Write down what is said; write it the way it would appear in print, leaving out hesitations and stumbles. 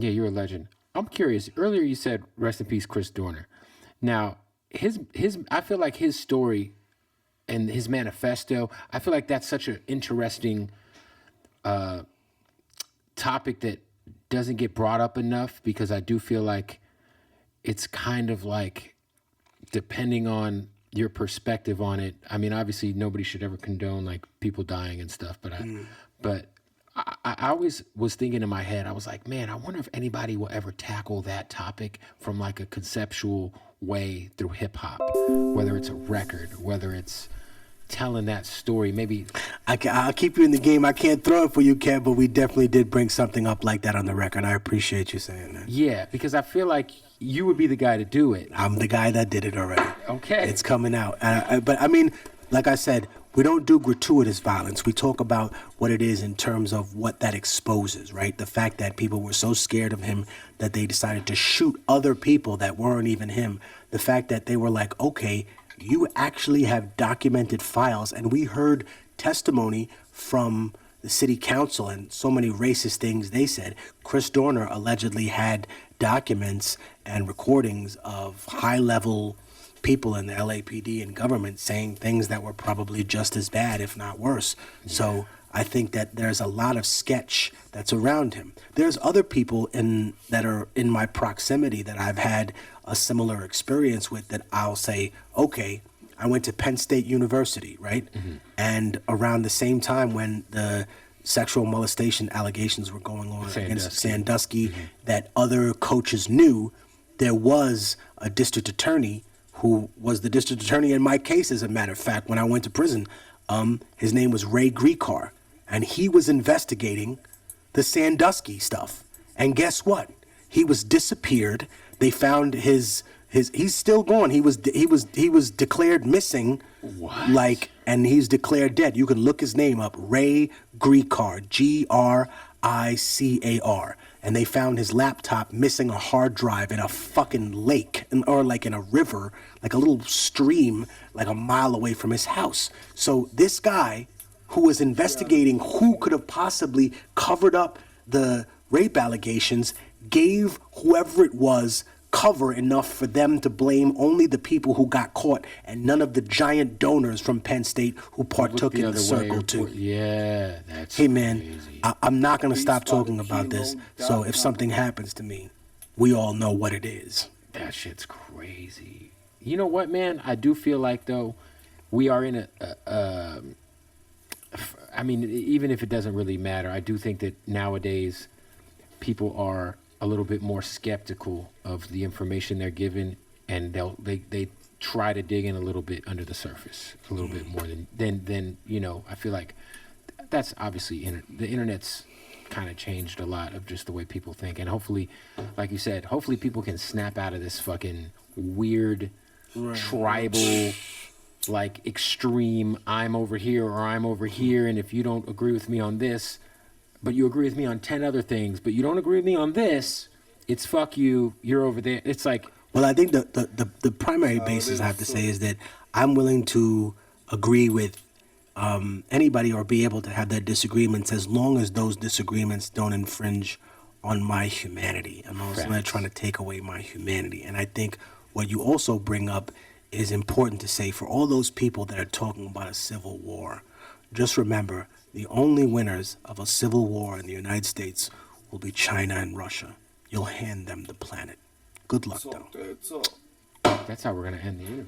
Yeah, you're a legend. I'm curious. Earlier you said rest in peace, Chris Dorner. Now, his I feel like his story and his manifesto, I feel like that's such an interesting topic that doesn't get brought up enough, because I do feel like it's kind of like, depending on your perspective on it. I mean, obviously nobody should ever condone like people dying and stuff, but I always was thinking in my head, I was like, man, I wonder if anybody will ever tackle that topic from like a conceptual way through hip hop, whether it's a record, whether it's telling that story. Maybe I'll keep you in the game. I can't throw it for you, Kev, but we definitely did bring something up like that on the record. I appreciate you saying that. Yeah, because I feel like you would be the guy to do it. I'm the guy that did it already. Okay. It's coming out. But I mean, like I said, we don't do gratuitous violence. We talk about what it is in terms of what that exposes, right? The fact that people were so scared of him that they decided to shoot other people that weren't even him. The fact that they were like, okay, you actually have documented files. And we heard testimony from the city council and so many racist things they said. Chris Dorner allegedly had documents and recordings of high-level people in the LAPD and government saying things that were probably just as bad, if not worse. Yeah. So I think that there's a lot of sketch that's around him. There's other people that are in my proximity that I've had a similar experience with, that I'll say, okay, I went to Penn State University, right? Mm-hmm. And around the same time when the sexual molestation allegations were going on against Sandusky, mm-hmm. that other coaches knew, there was a district attorney who was the district attorney in my case, as a matter of fact, when I went to prison. His name was Ray Gricar, and he was investigating the Sandusky stuff. And guess what? He was disappeared. They found his he's still gone. He was declared missing. What? And he's declared dead. You can look his name up, Ray Gricar, Gricar. And they found his laptop missing a hard drive in a fucking lake, or like in a river, like a little stream, like a mile away from his house. So this guy who was investigating who could have possibly covered up the rape allegations gave whoever it was cover enough for them to blame only the people who got caught and none of the giant donors from Penn State who partook in the circle too. Yeah, that's Hey man, crazy. I'm not going to stop talking about this. So if something happens to me, we all know what it is. That shit's crazy. You know what, man? I do feel like, though, we are in I mean, even if it doesn't really matter, I do think that nowadays people are a little bit more skeptical of the information they're given, and they try to dig in a little bit under the surface, a little bit more than you know. I feel like that's obviously the internet's kind of changed a lot of just the way people think, and hopefully, like you said, hopefully people can snap out of this fucking weird tribal, like extreme, I'm over here or I'm over here, and if you don't agree with me on this, but you agree with me on 10 other things, but you don't agree with me on this, it's fuck you, you're over there. It's like... Well, I think the primary basis I have to say is that I'm willing to agree with anybody or be able to have their disagreements as long as those disagreements don't infringe on my humanity. I'm also not trying to take away my humanity. And I think what you also bring up is important to say for all those people that are talking about a civil war. Just remember, the only winners of a civil war in the United States will be China and Russia. You'll hand them the planet. Good luck, though. That's how we're going to end the interview.